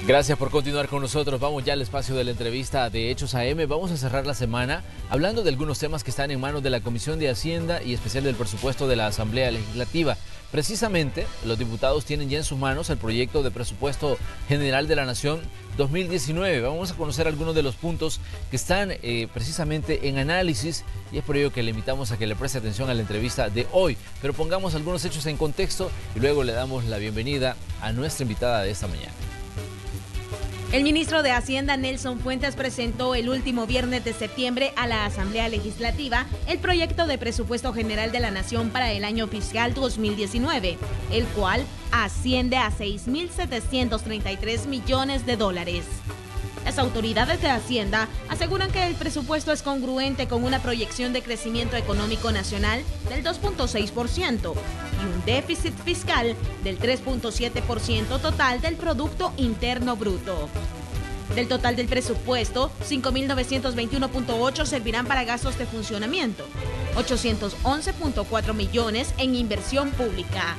Gracias por continuar con nosotros. Vamos ya al espacio de la entrevista de Hechos AM. Vamos a cerrar la semana hablando de algunos temas que están en manos de la Comisión de Hacienda y especial del presupuesto de la Asamblea Legislativa. Precisamente, los diputados tienen ya en sus manos el proyecto de presupuesto general de la Nación 2019. Vamos a conocer algunos de los puntos que están precisamente en análisis y es por ello que le invitamos a que le preste atención a la entrevista de hoy. Pero pongamos algunos hechos en contexto y luego le damos la bienvenida a nuestra invitada de esta mañana. El ministro de Hacienda, Nelson Fuentes, presentó el último viernes de septiembre a la Asamblea Legislativa el proyecto de presupuesto general de la Nación para el año fiscal 2019, el cual asciende a 6.733 millones de dólares. Las autoridades de Hacienda aseguran que el presupuesto es congruente con una proyección de crecimiento económico nacional del 2.6% y un déficit fiscal del 3.7% total del Producto Interno Bruto. Del total del presupuesto, 5.921.8 servirán para gastos de funcionamiento, 811.4 millones en inversión pública.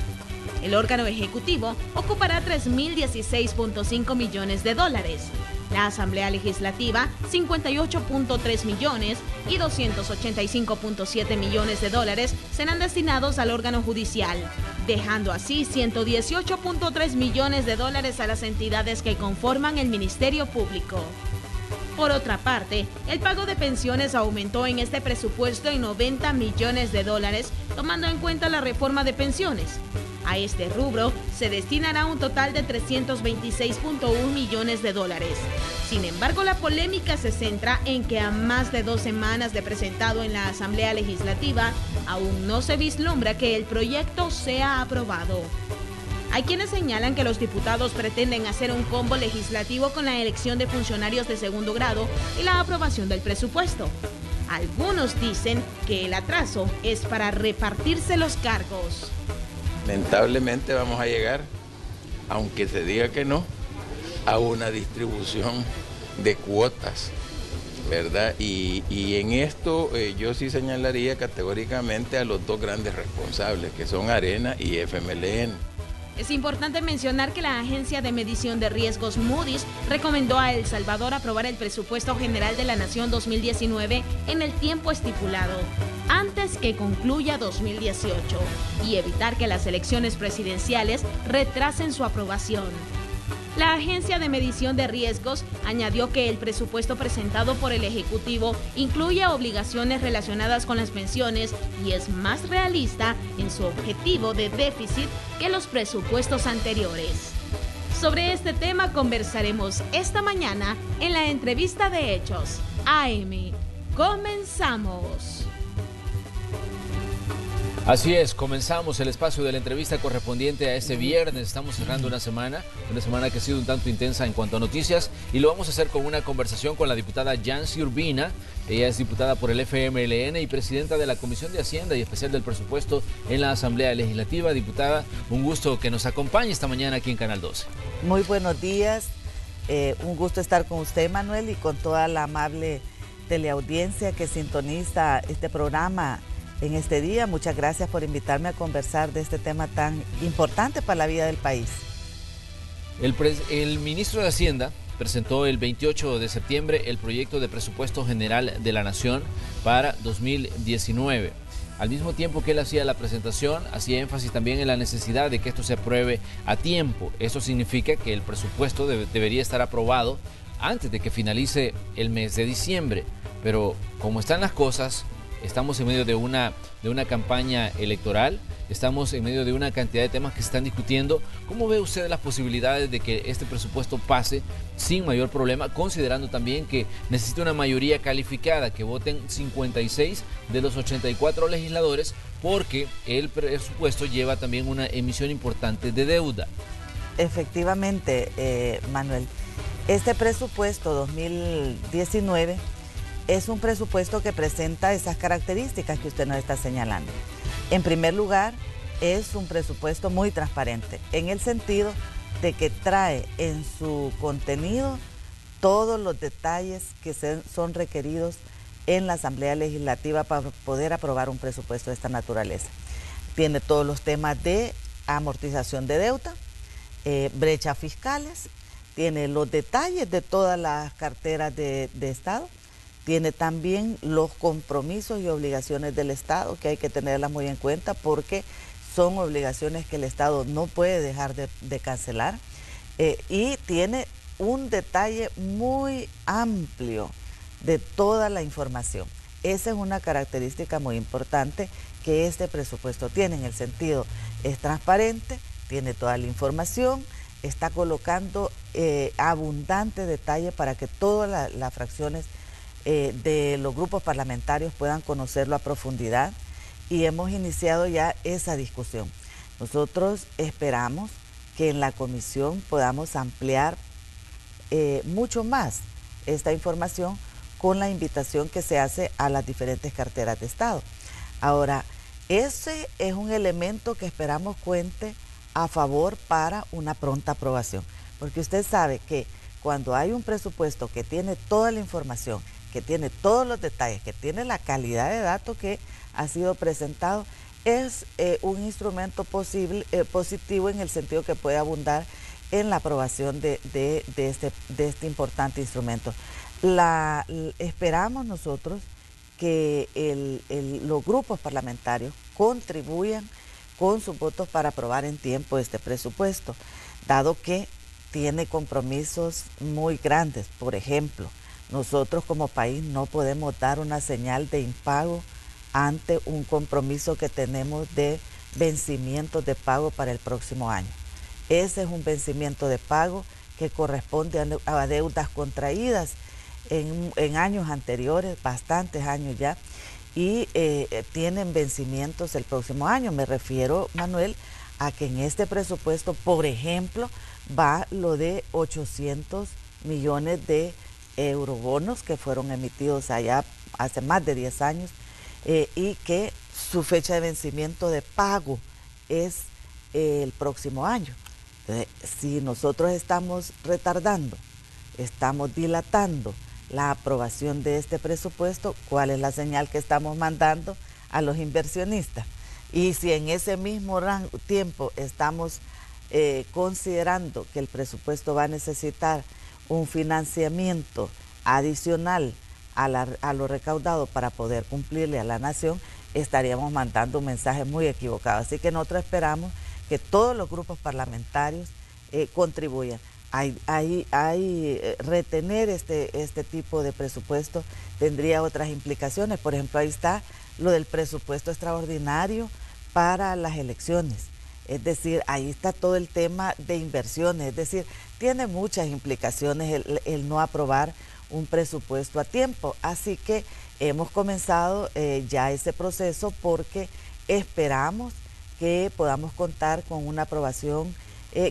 El órgano ejecutivo ocupará 3.016.5 millones de dólares. La Asamblea Legislativa, 58.3 millones y 285.7 millones de dólares serán destinados al órgano judicial, dejando así 118.3 millones de dólares a las entidades que conforman el Ministerio Público. Por otra parte, el pago de pensiones aumentó en este presupuesto en 90 millones de dólares, tomando en cuenta la reforma de pensiones. A este rubro se destinará un total de 326.1 millones de dólares. Sin embargo, la polémica se centra en que a más de 2 semanas de presentado en la Asamblea Legislativa, aún no se vislumbra que el proyecto sea aprobado. Hay quienes señalan que los diputados pretenden hacer un combo legislativo con la elección de funcionarios de segundo grado y la aprobación del presupuesto. Algunos dicen que el atraso es para repartirse los cargos. Lamentablemente vamos a llegar, aunque se diga que no, a una distribución de cuotas, ¿verdad? Y en esto yo sí señalaría categóricamente a los dos grandes responsables, que son Arena y FMLN. Es importante mencionar que la Agencia de Medición de Riesgos Moody's recomendó a El Salvador aprobar el presupuesto general de la Nación 2019 en el tiempo estipulado, antes que concluya 2018, y evitar que las elecciones presidenciales retrasen su aprobación. La Agencia de Medición de Riesgos añadió que el presupuesto presentado por el Ejecutivo incluye obligaciones relacionadas con las pensiones y es más realista en su objetivo de déficit que los presupuestos anteriores. Sobre este tema conversaremos esta mañana en la entrevista de Hechos AM. Comenzamos. Así es, comenzamos el espacio de la entrevista correspondiente a este viernes. Estamos cerrando una semana que ha sido un tanto intensa en cuanto a noticias y lo vamos a hacer con una conversación con la diputada Yancy Urbina. Ella es diputada por el FMLN y presidenta de la Comisión de Hacienda y especial del presupuesto en la Asamblea Legislativa. Diputada, un gusto que nos acompañe esta mañana aquí en Canal 12. Muy buenos días, un gusto estar con usted, Manuel, y con toda la amable teleaudiencia que sintoniza este programa en este día. Muchas gracias por invitarme a conversar de este tema tan importante para la vida del país. El ministro de Hacienda presentó el 28 de septiembre el proyecto de presupuesto general de la Nación para 2019. Al mismo tiempo que él hacía la presentación, hacía énfasis también en la necesidad de que esto se apruebe a tiempo. Eso significa que el presupuesto debería estar aprobado antes de que finalice el mes de diciembre. Pero como están las cosas, estamos en medio de una campaña electoral, estamos en medio de una cantidad de temas que se están discutiendo. ¿Cómo ve usted las posibilidades de que este presupuesto pase sin mayor problema, considerando también que necesita una mayoría calificada, que voten 56 de los 84 legisladores, porque el presupuesto lleva también una emisión importante de deuda? Efectivamente, Manuel, este presupuesto 2019 es un presupuesto que presenta esas características que usted nos está señalando. En primer lugar, es un presupuesto muy transparente, en el sentido de que trae en su contenido todos los detalles que son requeridos en la Asamblea Legislativa para poder aprobar un presupuesto de esta naturaleza. Tiene todos los temas de amortización de deuda, brechas fiscales tiene los detalles de todas las carteras de Estado, tiene también los compromisos y obligaciones del Estado, que hay que tenerlas muy en cuenta porque son obligaciones que el Estado no puede dejar de cancelar, y tiene un detalle muy amplio de toda la información. Esa es una característica muy importante que este presupuesto tiene, en el sentido, es transparente, tiene toda la información, está colocando abundante detalle para que todas las fracciones de los grupos parlamentarios puedan conocerlo a profundidad, y hemos iniciado ya esa discusión. Nosotros esperamos que en la comisión podamos ampliar mucho más esta información con la invitación que se hace a las diferentes carteras de Estado. Ahora, ese es un elemento que esperamos cuente a favor para una pronta aprobación, porque usted sabe que cuando hay un presupuesto que tiene toda la información, que tiene todos los detalles, que tiene la calidad de datos que ha sido presentado, es un instrumento positivo en el sentido que puede abundar en la aprobación de este importante instrumento. Esperamos nosotros que los grupos parlamentarios contribuyan con sus votos para aprobar en tiempo este presupuesto, dado que tiene compromisos muy grandes. Por ejemplo, nosotros como país no podemos dar una señal de impago ante un compromiso que tenemos de vencimientos de pago para el próximo año. Ese es un vencimiento de pago que corresponde a deudas contraídas en años anteriores, bastantes años ya, y tienen vencimientos el próximo año. Me refiero, Manuel, a que en este presupuesto, por ejemplo, va lo de 800 millones de eurobonos que fueron emitidos allá hace más de 10 años, y que su fecha de vencimiento de pago es el próximo año. Entonces, si nosotros estamos retardando, estamos dilatando la aprobación de este presupuesto, ¿cuál es la señal que estamos mandando a los inversionistas? Y si en ese mismo tiempo estamos considerando que el presupuesto va a necesitar un financiamiento adicional a lo recaudado para poder cumplirle a la nación, estaríamos mandando un mensaje muy equivocado. Así que nosotros esperamos que todos los grupos parlamentarios contribuyan. Retener este tipo de presupuesto tendría otras implicaciones. Por ejemplo, ahí está lo del presupuesto extraordinario para las elecciones. Es decir, ahí está todo el tema de inversiones. Es decir, tiene muchas implicaciones el no aprobar un presupuesto a tiempo. Así que hemos comenzado ya ese proceso porque esperamos que podamos contar con una aprobación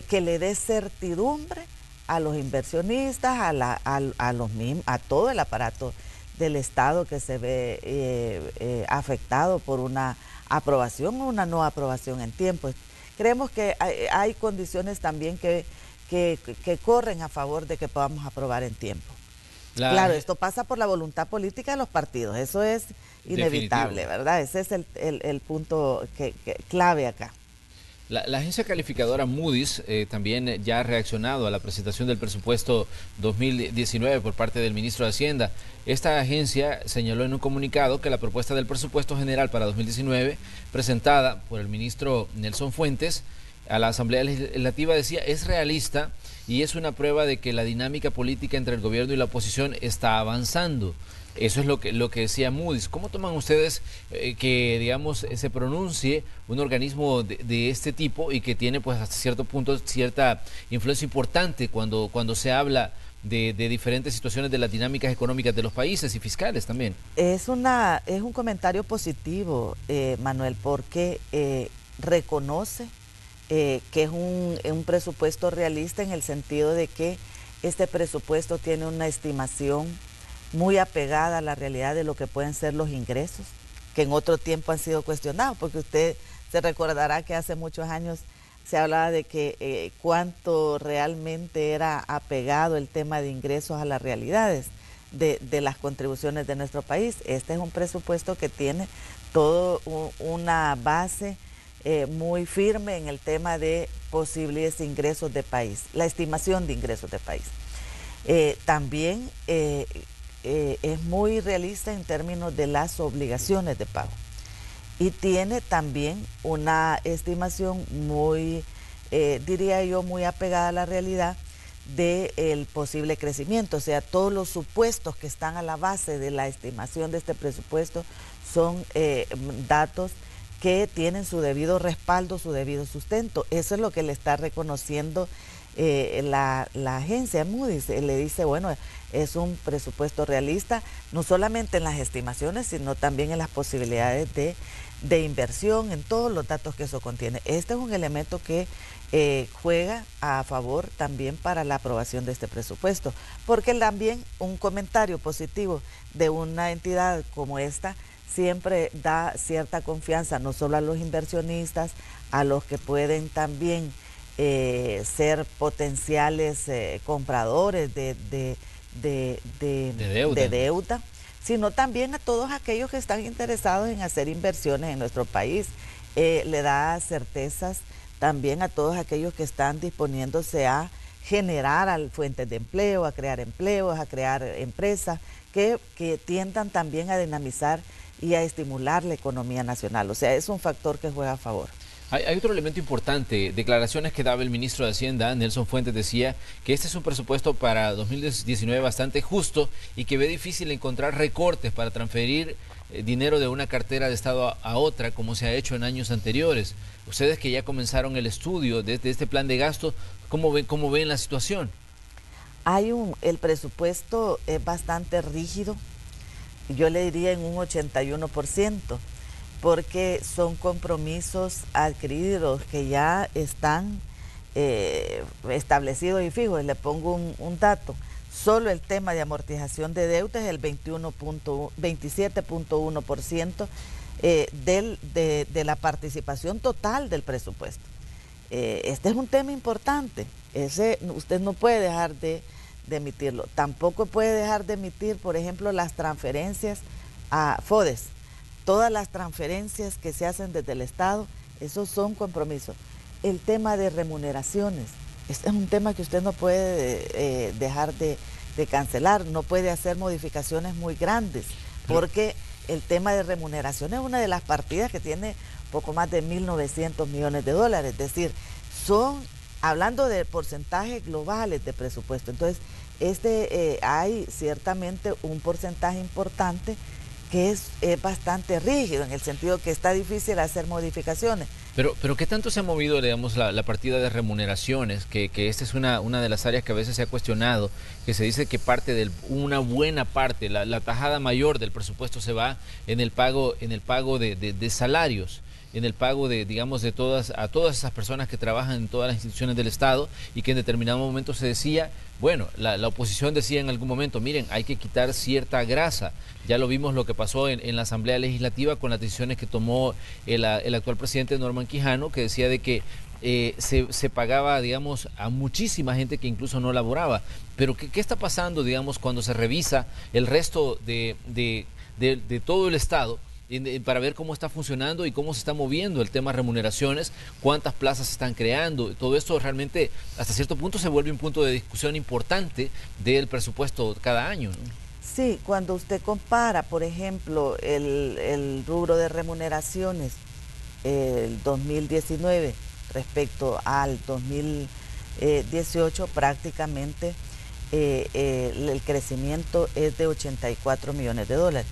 que le dé certidumbre a los inversionistas, a todo el aparato del Estado que se ve afectado por una aprobación o una no aprobación en tiempo. Creemos que hay condiciones también que corren a favor de que podamos aprobar en tiempo. Claro, esto pasa por la voluntad política de los partidos, eso es inevitable, definitivo, ¿verdad? Ese es el punto clave acá. La agencia calificadora Moody's también ya ha reaccionado a la presentación del presupuesto 2019 por parte del ministro de Hacienda. Esta agencia señaló en un comunicado que la propuesta del presupuesto general para 2019, presentada por el ministro Nelson Fuentes a la Asamblea Legislativa, decía, es realista y es una prueba de que la dinámica política entre el gobierno y la oposición está avanzando. Eso es lo que decía Moody's. ¿Cómo toman ustedes que, digamos, se pronuncie un organismo de este tipo y que tiene, pues, hasta cierto punto, cierta influencia importante cuando se habla de diferentes situaciones de las dinámicas económicas de los países y fiscales también? Es un comentario positivo, Manuel, porque reconoce que es un presupuesto realista en el sentido de que este presupuesto tiene una estimación muy apegada a la realidad de lo que pueden ser los ingresos, que en otro tiempo han sido cuestionados, porque usted se recordará que hace muchos años se hablaba de que cuánto realmente era apegado el tema de ingresos a las realidades de las contribuciones de nuestro país. Este es un presupuesto que tiene toda una base muy firme en el tema de posibles ingresos de país, la estimación de ingresos de país. También es muy realista en términos de las obligaciones de pago y tiene también una estimación muy, diría yo, muy apegada a la realidad del posible crecimiento. O sea, todos los supuestos que están a la base de la estimación de este presupuesto son datos que tienen su debido respaldo, su debido sustento. Eso es lo que le está reconociendo la agencia Moody's. Le dice, bueno, es un presupuesto realista, no solamente en las estimaciones, sino también en las posibilidades de inversión, en todos los datos que eso contiene. Este es un elemento que juega a favor también para la aprobación de este presupuesto, porque también un comentario positivo de una entidad como esta siempre da cierta confianza, no solo a los inversionistas, a los que pueden también ser potenciales compradores de deuda, sino también a todos aquellos que están interesados en hacer inversiones en nuestro país. Le da certezas también a todos aquellos que están disponiéndose a generar fuentes de empleo, a crear empleos, a crear empresas que tiendan también a dinamizar y a estimular la economía nacional. O sea, es un factor que juega a favor. Hay otro elemento importante, declaraciones que daba el ministro de Hacienda, Nelson Fuentes, decía que este es un presupuesto para 2019 bastante justo y que ve difícil encontrar recortes para transferir dinero de una cartera de Estado a otra, como se ha hecho en años anteriores. Ustedes que ya comenzaron el estudio de este plan de gasto, ¿cómo ven la situación? El presupuesto es bastante rígido, yo le diría en un 81%, porque son compromisos adquiridos que ya están establecidos y fijos. Le pongo un dato: solo el tema de amortización de deuda es el 27.1% de la participación total del presupuesto. Este es un tema importante, usted no puede dejar de emitirlo. Tampoco puede dejar de emitir, por ejemplo, las transferencias a FODES. Todas las transferencias que se hacen desde el Estado, esos son compromisos. El tema de remuneraciones, este es un tema que usted no puede dejar de cancelar, no puede hacer modificaciones muy grandes, porque el tema de remuneraciones es una de las partidas que tiene poco más de 1.900 millones de dólares, es decir, son, hablando de porcentajes globales de presupuesto. Entonces, hay ciertamente un porcentaje importante que es bastante rígido, en el sentido que está difícil hacer modificaciones. Pero ¿qué tanto se ha movido, digamos, la partida de remuneraciones? Que esta es una de las áreas que a veces se ha cuestionado, que se dice que una buena parte, la tajada mayor del presupuesto se va en el pago de salarios, en el pago digamos, a todas esas personas que trabajan en todas las instituciones del Estado, y que en determinado momento se decía, bueno, la oposición decía en algún momento, miren, hay que quitar cierta grasa. Ya lo vimos lo que pasó en la Asamblea Legislativa con las decisiones que tomó el actual presidente Norman Quijano, que decía de que se pagaba, digamos, a muchísima gente que incluso no laboraba. Pero ¿qué está pasando, digamos, cuando se revisa el resto de todo el Estado, para ver cómo está funcionando y cómo se está moviendo el tema de remuneraciones, cuántas plazas se están creando? Todo esto realmente hasta cierto punto se vuelve un punto de discusión importante del presupuesto cada año, ¿no? Sí, cuando usted compara, por ejemplo, el rubro de remuneraciones, el 2019 respecto al 2018, prácticamente el crecimiento es de 84 millones de dólares.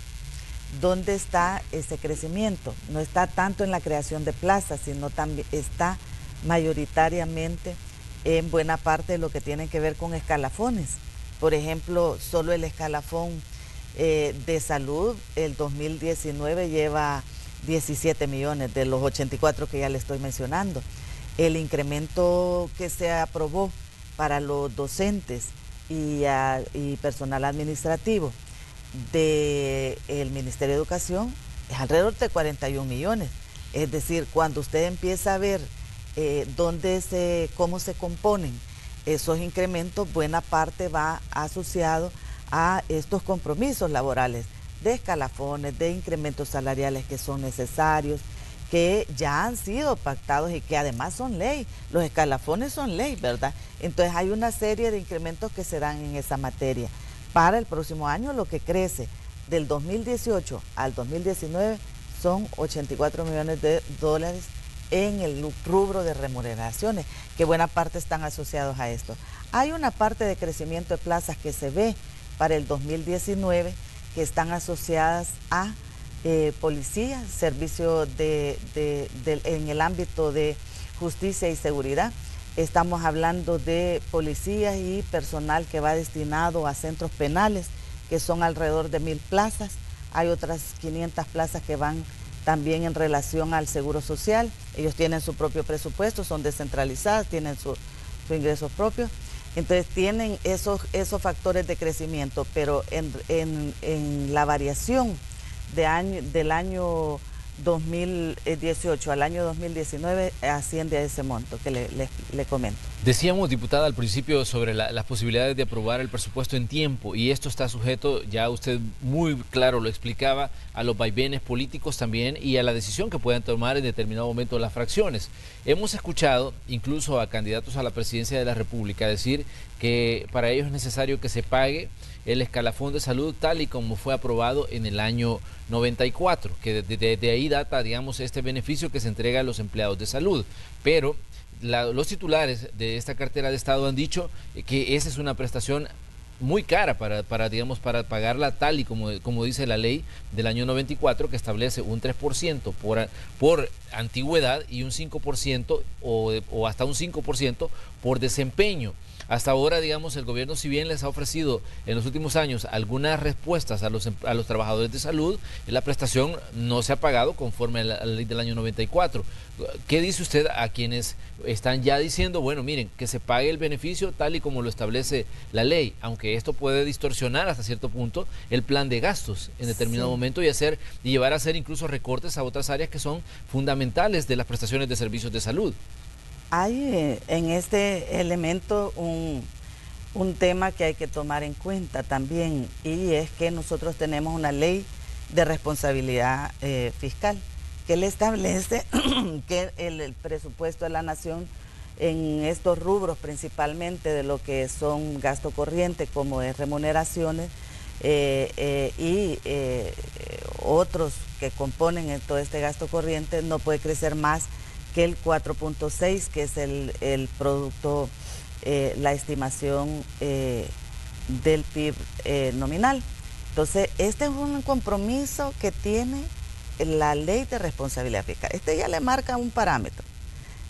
¿Dónde está ese crecimiento? No está tanto en la creación de plazas, sino también está mayoritariamente en buena parte de lo que tiene que ver con escalafones. Por ejemplo, solo el escalafón de salud, el 2019 lleva 17 millones de los 84 que ya le estoy mencionando. El incremento que se aprobó para los docentes y personal administrativo del Ministerio de Educación es alrededor de 41 millones. Es decir, cuando usted empieza a ver cómo se componen esos incrementos, buena parte va asociado a estos compromisos laborales de escalafones, de incrementos salariales que son necesarios que ya han sido pactados y que además son ley. Los escalafones son ley, ¿verdad? Entonces hay una serie de incrementos que se dan en esa materia. Para el próximo año lo que crece del 2018 al 2019 son 84 millones de dólares en el rubro de remuneraciones, que buena parte están asociados a esto. Hay una parte de crecimiento de plazas que se ve para el 2019 que están asociadas a policía, servicio en el ámbito de justicia y seguridad. Estamos hablando de policías y personal que va destinado a centros penales, que son alrededor de 1.000 plazas. Hay otras 500 plazas que van también en relación al seguro social. Ellos tienen su propio presupuesto, son descentralizadas, tienen su ingresos propios. Entonces tienen esos factores de crecimiento, pero en la variación del año 2018 al año 2019 asciende a ese monto que le comento. Decíamos, diputada, al principio sobre las posibilidades de aprobar el presupuesto en tiempo, y esto está sujeto, ya usted muy claro lo explicaba, a los vaivenes políticos también y a la decisión que puedan tomar en determinado momento las fracciones. Hemos escuchado incluso a candidatos a la presidencia de la República decir que para ellos es necesario que se pague el escalafón de salud tal y como fue aprobado en el año 94, que de ahí data, digamos, este beneficio que se entrega a los empleados de salud. Pero los titulares de esta cartera de Estado han dicho que esa es una prestación muy cara para pagarla tal y como dice la ley del año 94, que establece un 3% por antigüedad y un 5% o hasta un 5% por desempeño. Hasta ahora, digamos, el gobierno, si bien les ha ofrecido en los últimos años algunas respuestas a los trabajadores de salud, la prestación no se ha pagado conforme a la ley del año 94. ¿Qué dice usted a quienes están ya diciendo, bueno, miren, que se pague el beneficio tal y como lo establece la ley, aunque esto puede distorsionar hasta cierto punto el plan de gastos en determinado momento y llevar a hacer incluso recortes a otras áreas que son fundamentales de las prestaciones de servicios de salud? Hay en este elemento un tema que hay que tomar en cuenta también, y es que nosotros tenemos una ley de responsabilidad fiscal que le establece que el presupuesto de la nación en estos rubros, principalmente de lo que son gasto corriente como es remuneraciones y otros que componen todo este gasto corriente, no puede crecer más que el 4.6, que es el producto, la estimación del PIB nominal. Entonces, este es un compromiso que tiene la ley de responsabilidad fiscal. Este ya le marca un parámetro.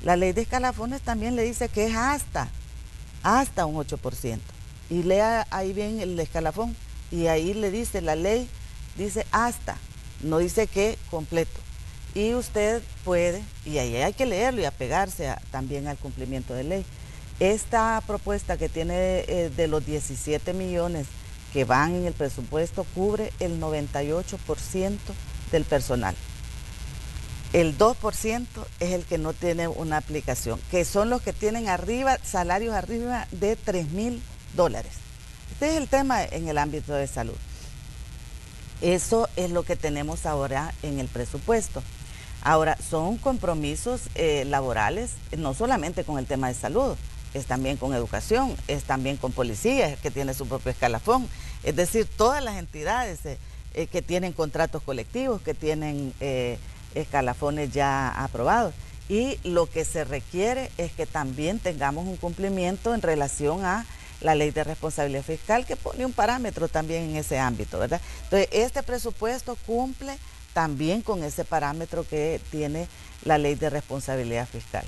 La ley de escalafones también le dice que es hasta un 8%. Y lea ahí bien el escalafón, y ahí le dice, la ley dice hasta, no dice que completo. Y usted puede, y ahí hay que leerlo y apegarse también al cumplimiento de ley. Esta propuesta que tiene de los 17 millones que van en el presupuesto cubre el 98% del personal. El 2% es el que no tiene una aplicación, que son los que tienen salarios arriba de $3,000. Este es el tema en el ámbito de salud. Eso es lo que tenemos ahora en el presupuesto. Ahora, son compromisos laborales, no solamente con el tema de salud, es también con educación, es también con policías, que tiene su propio escalafón, es decir, todas las entidades que tienen contratos colectivos, que tienen escalafones ya aprobados. Y lo que se requiere es que también tengamos un cumplimiento en relación a la ley de responsabilidad fiscal, que pone un parámetro también en ese ámbito, ¿verdad? Entonces, este presupuesto cumple también con ese parámetro que tiene la ley de responsabilidad fiscal.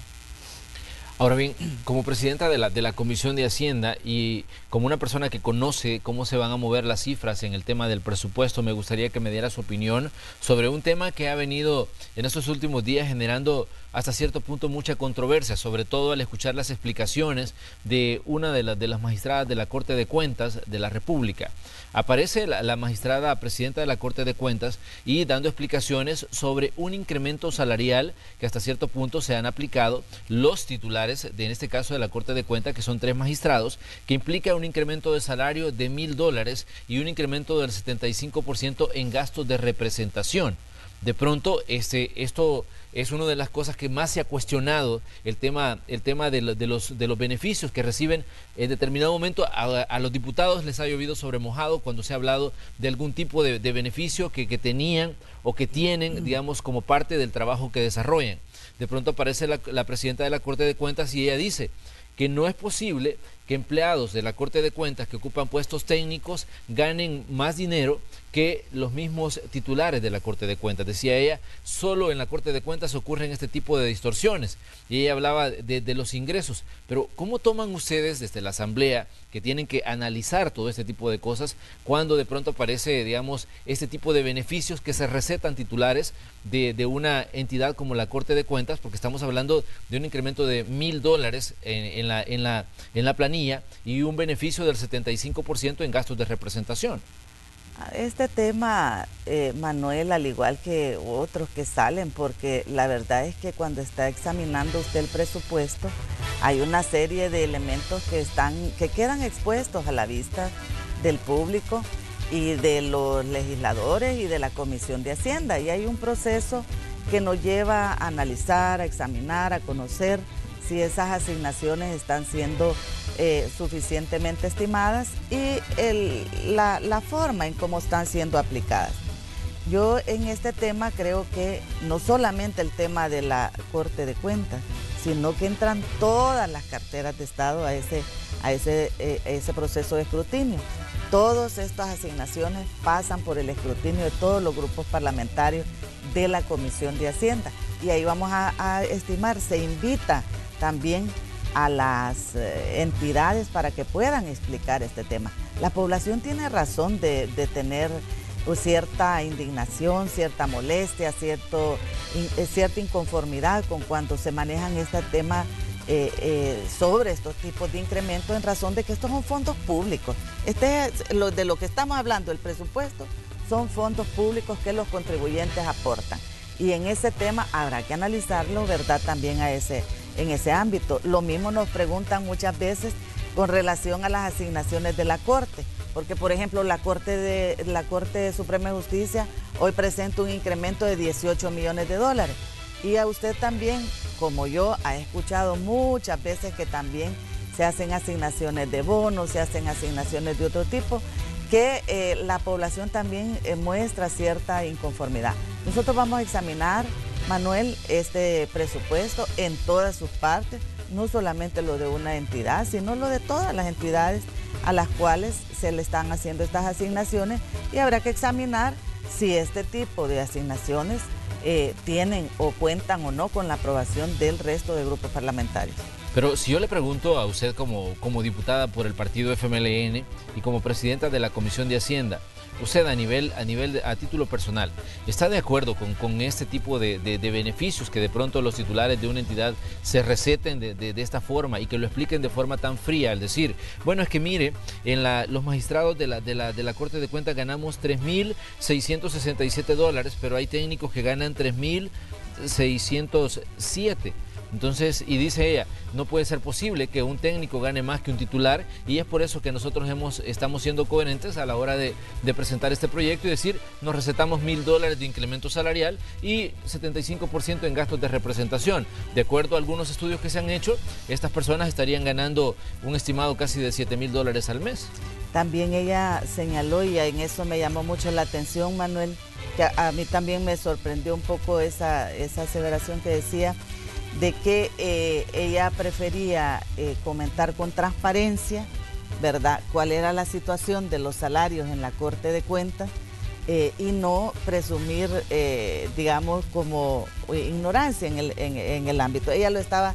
Ahora bien, como presidenta de la Comisión de Hacienda y como una persona que conoce cómo se van a mover las cifras en el tema del presupuesto, me gustaría que me diera su opinión sobre un tema que ha venido en estos últimos días generando hasta cierto punto mucha controversia, sobre todo al escuchar las explicaciones de una de las magistradas de la Corte de Cuentas de la República. Aparece la magistrada presidenta de la Corte de Cuentas y dando explicaciones sobre un incremento salarial que hasta cierto punto se han aplicado los titulares, en este caso de la Corte de Cuentas, que son 3 magistrados, que implica un incremento de salario de $1,000 y un incremento del 75% en gastos de representación. de pronto esto es una de las cosas que más se ha cuestionado, el tema de los beneficios que reciben en determinado momento. A los diputados les ha llovido sobre mojado cuando se ha hablado de algún tipo de beneficio que tenían o que tienen, digamos, como parte del trabajo que desarrollan. De pronto aparece la presidenta de la Corte de Cuentas y ella dice que no es posible que empleados de la Corte de Cuentas que ocupan puestos técnicos ganen más dinero que los mismos titulares de la Corte de Cuentas. Decía ella, solo en la Corte de Cuentas ocurren este tipo de distorsiones. Y ella hablaba de los ingresos. Pero ¿cómo toman ustedes desde la Asamblea, que tienen que analizar todo este tipo de cosas, cuando de pronto aparece, digamos, este tipo de beneficios que se recetan titulares de una entidad como la Corte de Cuentas? Porque estamos hablando de un incremento de $1,000 en la planilla y un beneficio del 75% en gastos de representación. Este tema, Manuel, al igual que otros que salen, porque la verdad es que cuando está examinando usted el presupuesto, hay una serie de elementos que quedan expuestos a la vista del público y de los legisladores y de la Comisión de Hacienda. Y hay un proceso que nos lleva a analizar, a examinar, a conocer si esas asignaciones están siendo suficientemente estimadas y la forma en cómo están siendo aplicadas. Yo en este tema creo que no solamente el tema de la Corte de Cuentas, sino que entran todas las carteras de Estado a ese proceso de escrutinio. Todas estas asignaciones pasan por el escrutinio de todos los grupos parlamentarios de la Comisión de Hacienda y ahí vamos a estimar, se invita también a las entidades para que puedan explicar este tema. La población tiene razón de tener cierta indignación, cierta molestia, cierta inconformidad con cuando se manejan este tema sobre estos tipos de incrementos en razón de que estos son fondos públicos. De lo que estamos hablando, el presupuesto, son fondos públicos que los contribuyentes aportan. Y en ese tema habrá que analizarlo, ¿verdad?, también en ese ámbito. Lo mismo nos preguntan muchas veces con relación a las asignaciones de la Corte, porque por ejemplo la Corte Suprema de Justicia hoy presenta un incremento de $18 millones y a usted también, como yo, ha escuchado muchas veces que también se hacen asignaciones de bonos, se hacen asignaciones de otro tipo, que la población también muestra cierta inconformidad. Nosotros vamos a examinar, Manuel, este presupuesto en todas sus partes, no solamente lo de una entidad, sino lo de todas las entidades a las cuales se le están haciendo estas asignaciones y habrá que examinar si este tipo de asignaciones tienen o cuentan o no con la aprobación del resto de grupos parlamentarios. Pero si yo le pregunto a usted como diputada por el partido FMLN y como presidenta de la Comisión de Hacienda, usted a título personal, ¿está de acuerdo con este tipo de beneficios que de pronto los titulares de una entidad se receten de esta forma y que lo expliquen de forma tan fría? Al decir, bueno, es que mire, los magistrados de la Corte de Cuentas ganamos $3,667, pero hay técnicos que ganan $3,607. Entonces, y dice ella, no puede ser posible que un técnico gane más que un titular, y es por eso que nosotros estamos siendo coherentes a la hora de presentar este proyecto y decir, nos recetamos $1,000 de incremento salarial y 75% en gastos de representación. De acuerdo a algunos estudios que se han hecho, estas personas estarían ganando un estimado casi de $7,000 al mes. También ella señaló, y en eso me llamó mucho la atención, Manuel, que a mí también me sorprendió un poco esa aseveración que decía, de que ella prefería comentar con transparencia, ¿verdad?, cuál era la situación de los salarios en la Corte de Cuentas y no presumir, digamos, como ignorancia en el ámbito. Ella lo estaba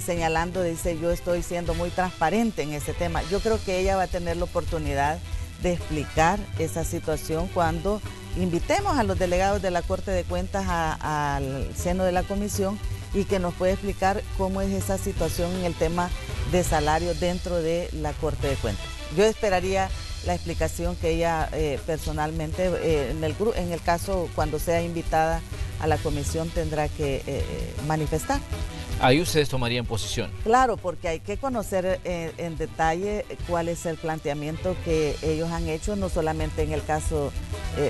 señalando, dice, yo estoy siendo muy transparente en ese tema. Yo creo que ella va a tener la oportunidad de explicar esa situación cuando invitemos a los delegados de la Corte de Cuentas al seno de la comisión y que nos puede explicar cómo es esa situación en el tema de salario dentro de la Corte de Cuentas. Yo esperaría la explicación que ella personalmente, en el caso cuando sea invitada a la comisión, tendrá que manifestar. Ahí ustedes tomarían posición. Claro, porque hay que conocer en detalle cuál es el planteamiento que ellos han hecho, no solamente en el caso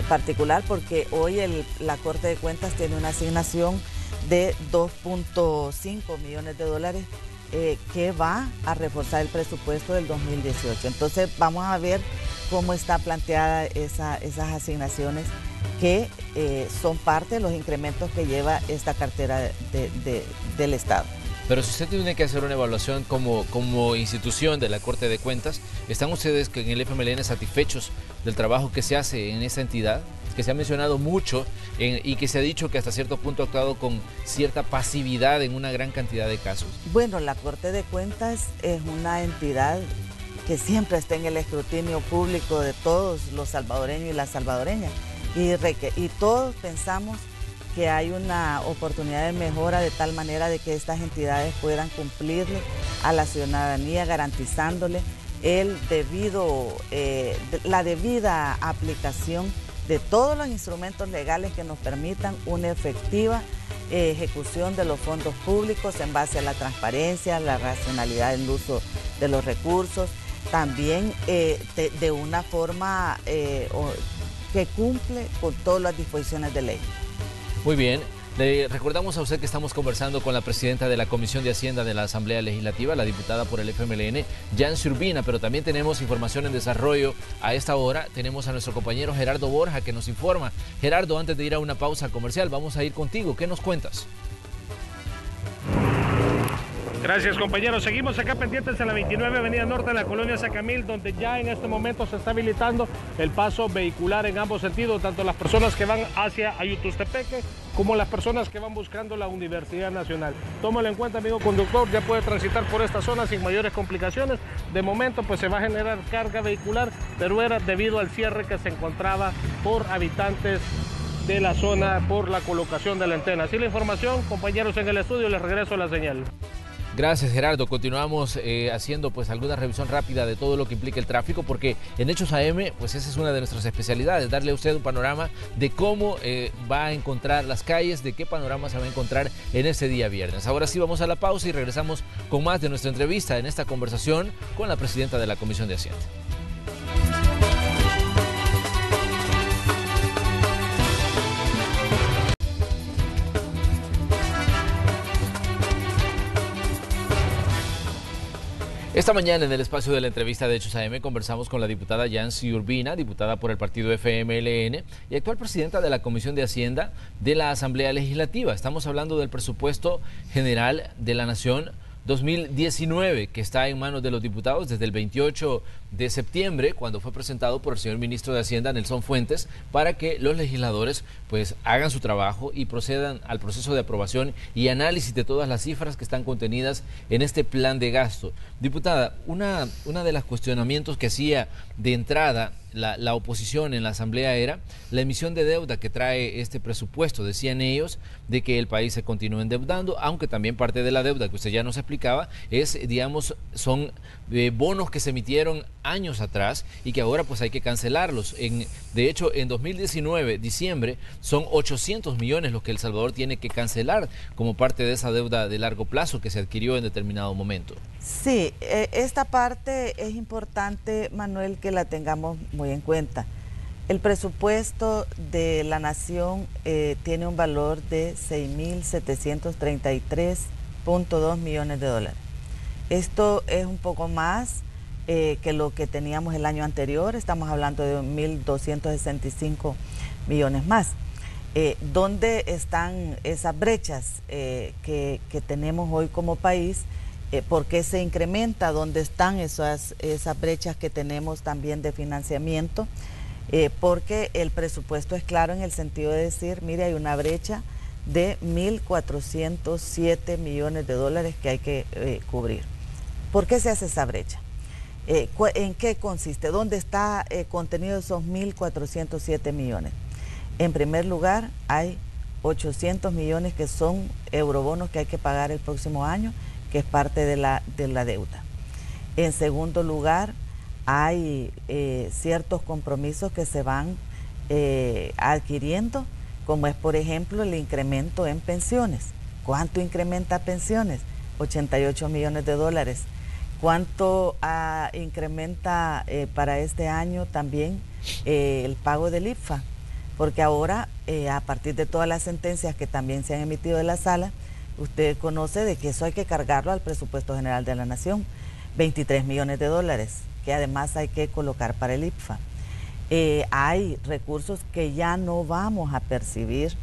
particular, porque hoy la Corte de Cuentas tiene una asignación de 2.5 millones de dólares que va a reforzar el presupuesto del 2018. Entonces vamos a ver cómo está planteada esas asignaciones que son parte de los incrementos que lleva esta cartera del Estado. Pero si usted tiene que hacer una evaluación como institución de la Corte de Cuentas, ¿están ustedes en el FMLN satisfechos del trabajo que se hace en esa entidad? Que se ha mencionado mucho y que se ha dicho que hasta cierto punto ha actuado con cierta pasividad en una gran cantidad de casos. Bueno, la Corte de Cuentas es una entidad que siempre está en el escrutinio público de todos los salvadoreños y las salvadoreñas. Y todos pensamos que hay una oportunidad de mejora de tal manera de que estas entidades puedan cumplirle a la ciudadanía, garantizándole la debida aplicación de todos los instrumentos legales que nos permitan una efectiva ejecución de los fondos públicos en base a la transparencia, la racionalidad del uso de los recursos, también de una forma que cumple con todas las disposiciones de ley. Muy bien. Le recordamos a usted que estamos conversando con la presidenta de la Comisión de Hacienda de la Asamblea Legislativa, la diputada por el FMLN, Yancy Urbina, pero también tenemos información en desarrollo a esta hora. Tenemos a nuestro compañero Gerardo Borja que nos informa. Gerardo, antes de ir a una pausa comercial, vamos a ir contigo. ¿Qué nos cuentas? Gracias, compañeros. Seguimos acá pendientes en la 29 Avenida Norte de la colonia Sacamil, donde ya en este momento se está habilitando el paso vehicular en ambos sentidos, tanto las personas que van hacia Ayutustepeque como las personas que van buscando la Universidad Nacional. Tómalo en cuenta, amigo conductor, ya puede transitar por esta zona sin mayores complicaciones. De momento, pues se va a generar carga vehicular, pero era debido al cierre que se encontraba por habitantes de la zona por la colocación de la antena. Así la información, compañeros en el estudio, les regreso la señal. Gracias, Gerardo. Continuamos haciendo pues alguna revisión rápida de todo lo que implica el tráfico, porque en Hechos AM pues esa es una de nuestras especialidades, darle a usted un panorama de cómo va a encontrar las calles, de qué panorama se va a encontrar en este día viernes. Ahora sí vamos a la pausa y regresamos con más de nuestra entrevista en esta conversación con la presidenta de la Comisión de Hacienda. Esta mañana en el espacio de la entrevista de Hechos AM conversamos con la diputada Yancy Urbina, diputada por el partido FMLN y actual presidenta de la Comisión de Hacienda de la Asamblea Legislativa. Estamos hablando del presupuesto general de la Nación 2019, que está en manos de los diputados desde el 28 de septiembre, cuando fue presentado por el señor ministro de Hacienda, Nelson Fuentes, para que los legisladores pues hagan su trabajo y procedan al proceso de aprobación y análisis de todas las cifras que están contenidas en este plan de gasto. Diputada, una de los cuestionamientos que hacía de entrada la oposición en la Asamblea era la emisión de deuda que trae este presupuesto. Decían ellos de que el país se continúa endeudando, aunque también parte de la deuda que usted ya nos explicaba es, digamos, son bonos que se emitieron años atrás y que ahora pues hay que cancelarlos. De hecho, en 2019, diciembre, son 800 millones los que El Salvador tiene que cancelar como parte de esa deuda de largo plazo que se adquirió en determinado momento. Sí, esta parte es importante, Manuel, que la tengamos muy en cuenta. El presupuesto de la Nación tiene un valor de 6.733.2 millones de dólares. Esto es un poco más que lo que teníamos el año anterior, estamos hablando de 1.265 millones más. ¿Dónde están esas brechas que tenemos hoy como país? ¿Por qué se incrementa? ¿Dónde están esas brechas que tenemos también de financiamiento? Porque el presupuesto es claro en el sentido de decir, mire, hay una brecha de 1.407 millones de dólares que hay que cubrir. ¿Por qué se hace esa brecha? ¿En qué consiste? ¿Dónde está contenido esos 1.407 millones? En primer lugar, hay 800 millones que son eurobonos que hay que pagar el próximo año, que es parte de la deuda. En segundo lugar, hay ciertos compromisos que se van adquiriendo, como es, por ejemplo, el incremento en pensiones. ¿Cuánto incrementa pensiones? 88 millones de dólares. ¿Cuánto incrementa para este año también el pago del IPFA? porque ahora, a partir de todas las sentencias que también se han emitido de la sala, usted conoce de que eso hay que cargarlo al presupuesto general de la Nación, 23 millones de dólares, que además hay que colocar para el IPFA. Hay recursos que ya no vamos a percibir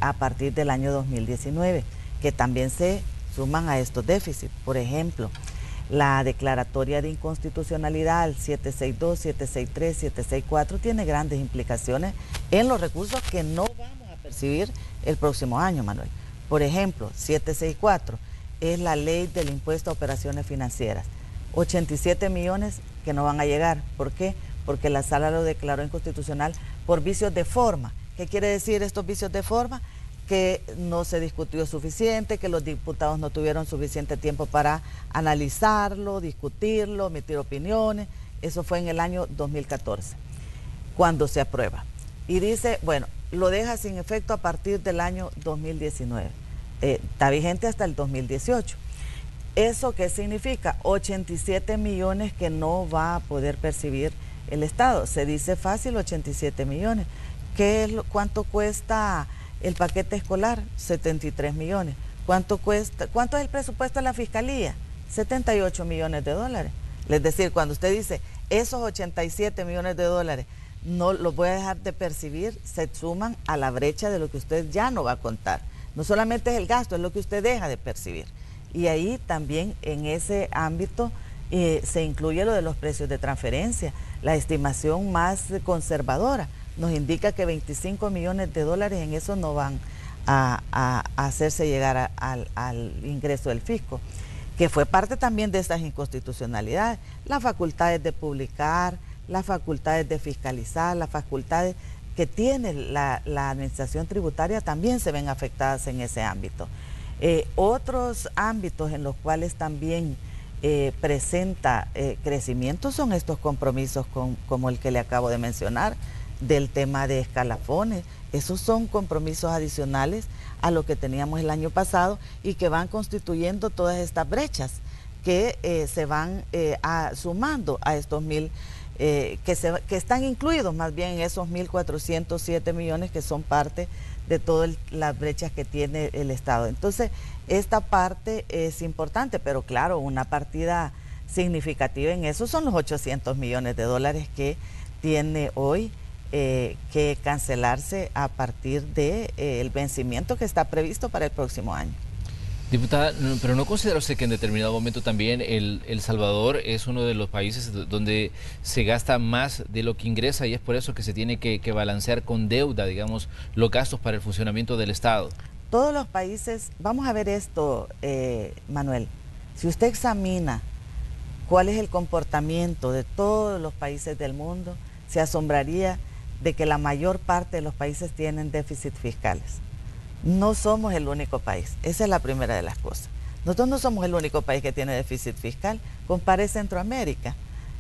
a partir del año 2019, que también se suman a estos déficits. Por ejemplo, la declaratoria de inconstitucionalidad 762, 763, 764 tiene grandes implicaciones en los recursos que no vamos a percibir el próximo año, Manuel. Por ejemplo, 764 es la ley del impuesto a operaciones financieras. 87 millones que no van a llegar. ¿Por qué? Porque la sala lo declaró inconstitucional por vicios de forma. ¿Qué quiere decir estos vicios de forma? Que no se discutió suficiente, que los diputados no tuvieron suficiente tiempo para analizarlo, discutirlo, emitir opiniones. Eso fue en el año 2014, cuando se aprueba. Y dice, bueno, lo deja sin efecto a partir del año 2019. Está vigente hasta el 2018. ¿Eso qué significa? 87 millones que no va a poder percibir el Estado. Se dice fácil, 87 millones. ¿Cuánto cuesta el paquete escolar? 73 millones. ¿Cuánto es el presupuesto de la Fiscalía? 78 millones de dólares. Es decir, cuando usted dice esos 87 millones de dólares no los voy a dejar de percibir, se suman a la brecha de lo que usted ya no va a contar. No solamente es el gasto, es lo que usted deja de percibir. Y ahí también en ese ámbito se incluye lo de los precios de transferencia. La estimación más conservadora nos indica que 25 millones de dólares en eso no van a hacerse llegar al ingreso del fisco, que fue parte también de estas inconstitucionalidades. Las facultades de publicar, las facultades de fiscalizar, las facultades que tiene la administración tributaria también se ven afectadas en ese ámbito. Otros ámbitos en los cuales también presenta crecimiento son estos compromisos como el que le acabo de mencionar, del tema de escalafones. Esos son compromisos adicionales a lo que teníamos el año pasado y que van constituyendo todas estas brechas que se van sumando a estos que están incluidos más bien en esos 1.407 millones que son parte de todas las brechas que tiene el Estado. Entonces, esta parte es importante, pero claro, una partida significativa en eso son los 800 millones de dólares que tiene hoy que cancelarse a partir del vencimiento que está previsto para el próximo año. Diputada, pero ¿no considera usted que en determinado momento también El Salvador es uno de los países donde se gasta más de lo que ingresa y es por eso que se tiene que balancear con deuda, digamos, los gastos para el funcionamiento del Estado? Todos los países, vamos a ver esto, Manuel, si usted examina cuál es el comportamiento de todos los países del mundo, se asombraría de que la mayor parte de los países tienen déficit fiscales. No somos el único país, esa es la primera de las cosas. Nosotros no somos el único país que tiene déficit fiscal. Compare Centroamérica,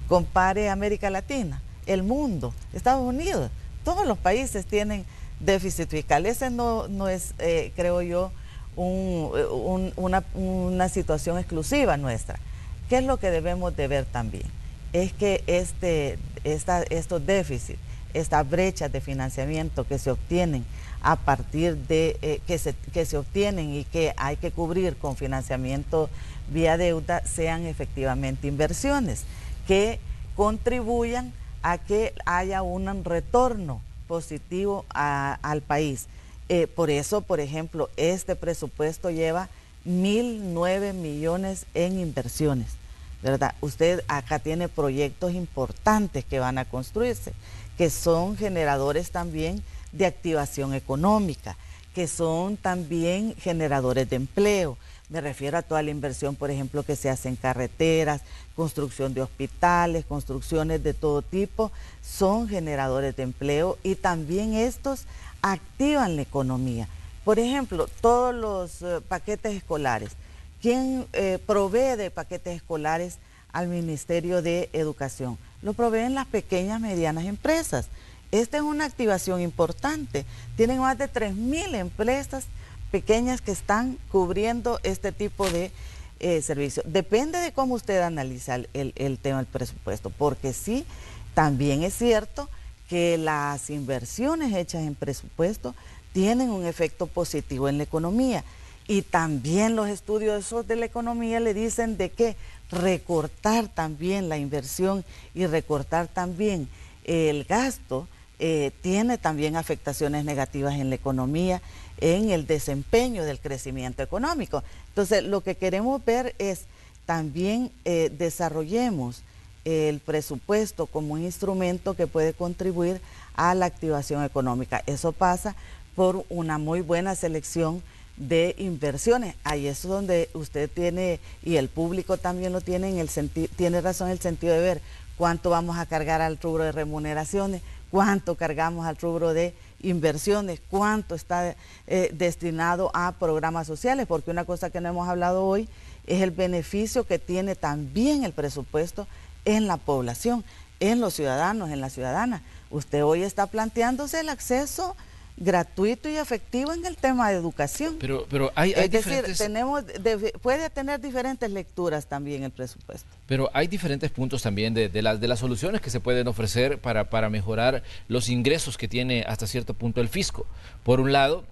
compare América Latina, el mundo, Estados Unidos, todos los países tienen déficit fiscal. Ese no es, creo yo, una situación exclusiva nuestra. ¿Qué es lo que debemos de ver también? Es que estos déficits, estas brechas de financiamiento que se obtienen a partir de que se obtienen y que hay que cubrir con financiamiento vía deuda, sean efectivamente inversiones que contribuyan a que haya un retorno positivo al país. Por eso, por ejemplo, este presupuesto lleva 1.009 millones en inversiones, ¿verdad? Usted acá tiene proyectos importantes que van a construirse, que son generadores también de activación económica, que son también generadores de empleo. Me refiero a toda la inversión, por ejemplo, que se hace en carreteras, construcción de hospitales, construcciones de todo tipo, son generadores de empleo y también estos activan la economía. Por ejemplo, todos los paquetes escolares. ¿Quién provee de paquetes escolares al Ministerio de Educación? Lo proveen las pequeñas y medianas empresas. Esta es una activación importante. Tienen más de 3.000 empresas pequeñas que están cubriendo este tipo de servicios. Depende de cómo usted analiza el tema del presupuesto, porque sí, también es cierto que las inversiones hechas en presupuesto tienen un efecto positivo en la economía. Y también los estudiosos de la economía le dicen de que recortar también la inversión y recortar también el gasto tiene también afectaciones negativas en la economía, en el desempeño del crecimiento económico. Entonces, lo que queremos ver es también desarrollemos el presupuesto como un instrumento que puede contribuir a la activación económica. Eso pasa por una muy buena selección de inversiones. Ahí es donde usted tiene, y el público también lo tiene, tiene razón en el sentido de ver cuánto vamos a cargar al rubro de remuneraciones, cuánto cargamos al rubro de inversiones, cuánto está destinado a programas sociales, porque una cosa que no hemos hablado hoy es el beneficio que tiene también el presupuesto en la población, en los ciudadanos, en las ciudadanas. Usted hoy está planteándose el acceso gratuito y efectivo en el tema de educación. Pero hay es diferentes... decir, puede tener diferentes lecturas también el presupuesto. Pero hay diferentes puntos también de las soluciones que se pueden ofrecer para mejorar los ingresos que tiene hasta cierto punto el fisco. Por un lado,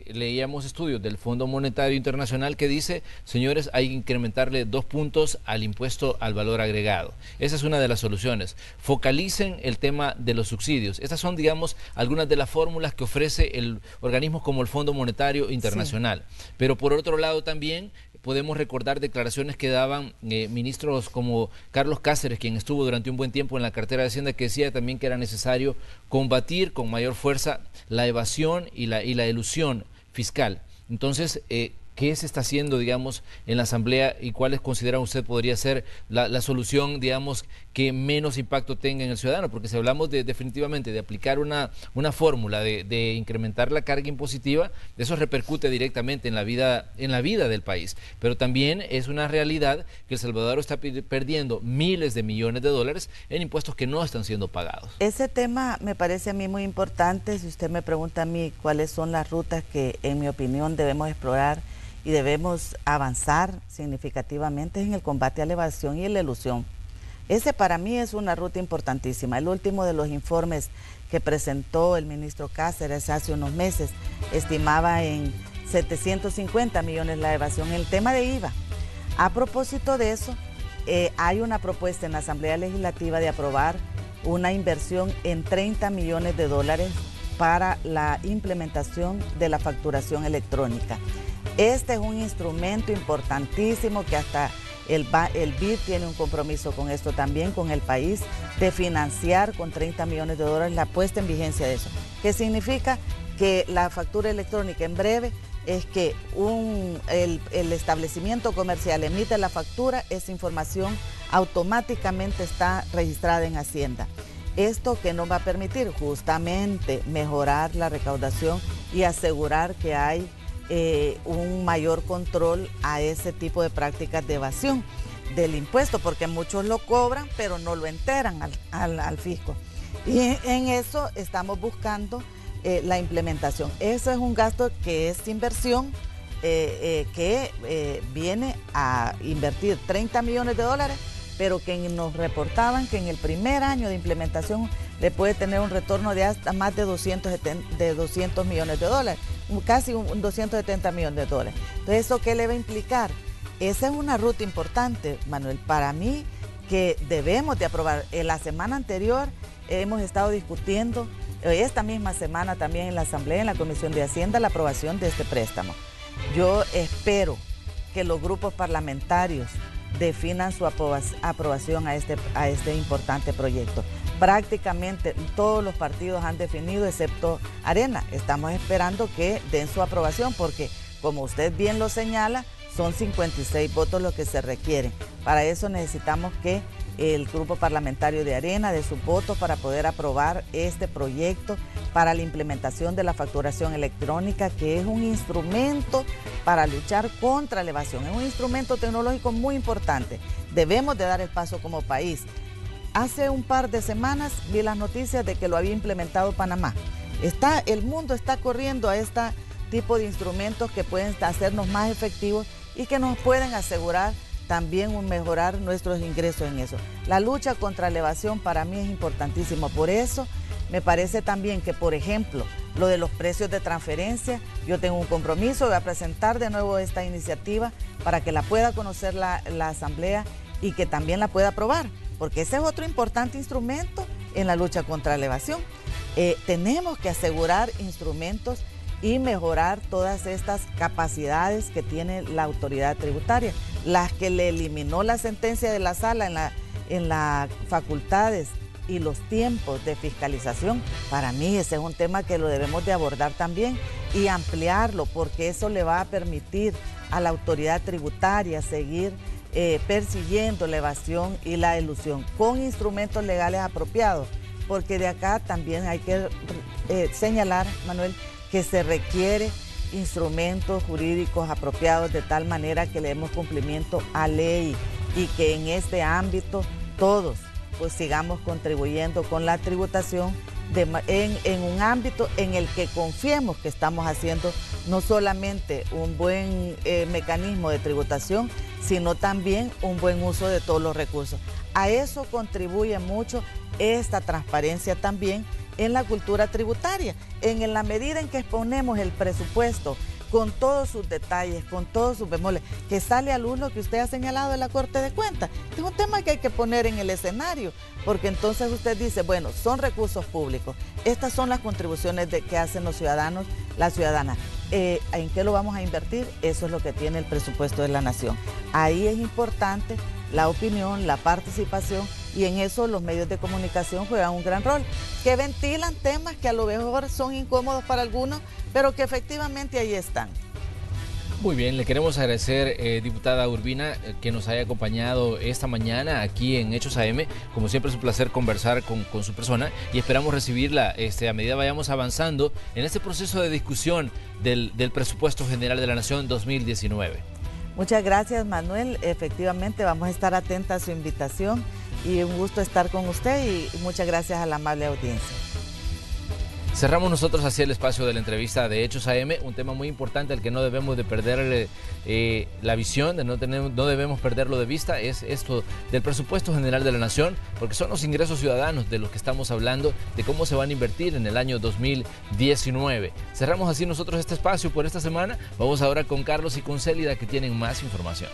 leíamos estudios del Fondo Monetario Internacional que dice, señores, hay que incrementarle 2 puntos al impuesto al valor agregado. Esa es una de las soluciones. Focalicen el tema de los subsidios. Estas son, digamos, algunas de las fórmulas que ofrece el organismo como el Fondo Monetario Internacional. Sí. Pero por otro lado también podemos recordar declaraciones que daban ministros como Carlos Cáceres, quien estuvo durante un buen tiempo en la cartera de Hacienda, que decía también que era necesario combatir con mayor fuerza la evasión y la elusión fiscal. Entonces, ¿qué se está haciendo, digamos, en la Asamblea y cuáles considera usted podría ser la solución, digamos, que menos impacto tenga en el ciudadano? Porque si hablamos definitivamente de aplicar una fórmula de incrementar la carga impositiva, eso repercute directamente en la vida del país. Pero también es una realidad que El Salvador está perdiendo miles de millones de dólares en impuestos que no están siendo pagados. Ese tema me parece a mí muy importante. Si usted me pregunta a mí cuáles son las rutas que, en mi opinión, debemos explorar y debemos avanzar significativamente en el combate a la evasión y la elusión. Ese para mí es una ruta importantísima. El último de los informes que presentó el ministro Cáceres hace unos meses estimaba en 750 millones la evasión en el tema de IVA. A propósito de eso, hay una propuesta en la Asamblea Legislativa de aprobar una inversión en 30 millones de dólares para la implementación de la facturación electrónica. Este es un instrumento importantísimo que hasta el BID tiene un compromiso con esto también, con el país, de financiar con 30 millones de dólares la puesta en vigencia de eso. ¿Qué significa? Que la factura electrónica en breve es que el establecimiento comercial emite la factura, esa información automáticamente está registrada en Hacienda. Esto que nos va a permitir justamente mejorar la recaudación y asegurar que hay un mayor control a ese tipo de prácticas de evasión del impuesto, porque muchos lo cobran pero no lo enteran al fisco. Y en eso estamos buscando la implementación. Ese es un gasto que es inversión que viene a invertir 30 millones de dólares, pero que nos reportaban que en el primer año de implementación le puede tener un retorno de hasta más de 200 millones de dólares, casi 270 millones de dólares. Entonces, ¿eso qué le va a implicar? Esa es una ruta importante, Manuel, para mí, que debemos de aprobar. En la semana anterior hemos estado discutiendo, esta misma semana también en la Asamblea, en la Comisión de Hacienda, la aprobación de este préstamo. Yo espero que los grupos parlamentarios definan su aprobación a este importante proyecto. Prácticamente todos los partidos han definido, excepto Arena. Estamos esperando que den su aprobación porque, como usted bien lo señala, son 56 votos los que se requieren. Para eso necesitamos que el grupo parlamentario de Arena dé sus votos para poder aprobar este proyecto para la implementación de la facturación electrónica, que es un instrumento para luchar contra la evasión. Es un instrumento tecnológico muy importante. Debemos de dar el paso como país. Hace un par de semanas vi las noticias de que lo había implementado Panamá. El mundo está corriendo a este tipo de instrumentos que pueden hacernos más efectivos y que nos pueden asegurar también mejorar nuestros ingresos en eso. La lucha contra la evasión para mí es importantísimo. Por eso Me parece también que, por ejemplo, lo de los precios de transferencia, yo tengo un compromiso, voy a presentar de nuevo esta iniciativa para que la pueda conocer la Asamblea y que también la pueda aprobar, porque ese es otro importante instrumento en la lucha contra la evasión. Tenemos que asegurar instrumentos y mejorar todas estas capacidades que tiene la autoridad tributaria, las que le eliminó la sentencia de la sala en las facultades y los tiempos de fiscalización. Para mí ese es un tema que lo debemos de abordar también y ampliarlo, porque eso le va a permitir a la autoridad tributaria seguir persiguiendo la evasión y la elusión con instrumentos legales apropiados, porque de acá también hay que señalar, Manuel, que se requiere instrumentos jurídicos apropiados de tal manera que le demos cumplimiento a ley y que en este ámbito todos pues sigamos contribuyendo con la tributación en un ámbito en el que confiemos que estamos haciendo no solamente un buen mecanismo de tributación, sino también un buen uso de todos los recursos. A eso contribuye mucho esta transparencia también en la cultura tributaria, en la medida en que exponemos el presupuesto con todos sus detalles, con todos sus bemoles, que sale a luz lo que usted ha señalado de la Corte de Cuentas. Es un tema que hay que poner en el escenario, porque entonces usted dice, bueno, son recursos públicos, estas son las contribuciones que hacen los ciudadanos, las ciudadanas. ¿En qué lo vamos a invertir? Eso es lo que tiene el presupuesto de la Nación. Ahí es importante la opinión, la participación, y en eso los medios de comunicación juegan un gran rol, que ventilan temas que a lo mejor son incómodos para algunos, pero que efectivamente ahí están. Muy bien, le queremos agradecer, diputada Urbina, que nos haya acompañado esta mañana aquí en Hechos AM. Como siempre es un placer conversar con su persona y esperamos recibirla a medida vayamos avanzando en este proceso de discusión del Presupuesto General de la Nación 2019. Muchas gracias, Manuel. Efectivamente vamos a estar atentas a su invitación y un gusto estar con usted y muchas gracias a la amable audiencia. Cerramos nosotros así el espacio de la entrevista de Hechos AM, un tema muy importante al que no debemos de perder la visión, no debemos perderlo de vista, es esto del presupuesto general de la Nación, porque son los ingresos ciudadanos de los que estamos hablando, de cómo se van a invertir en el año 2019. Cerramos así nosotros este espacio por esta semana. Vamos ahora con Carlos y con Célida, que tienen más información.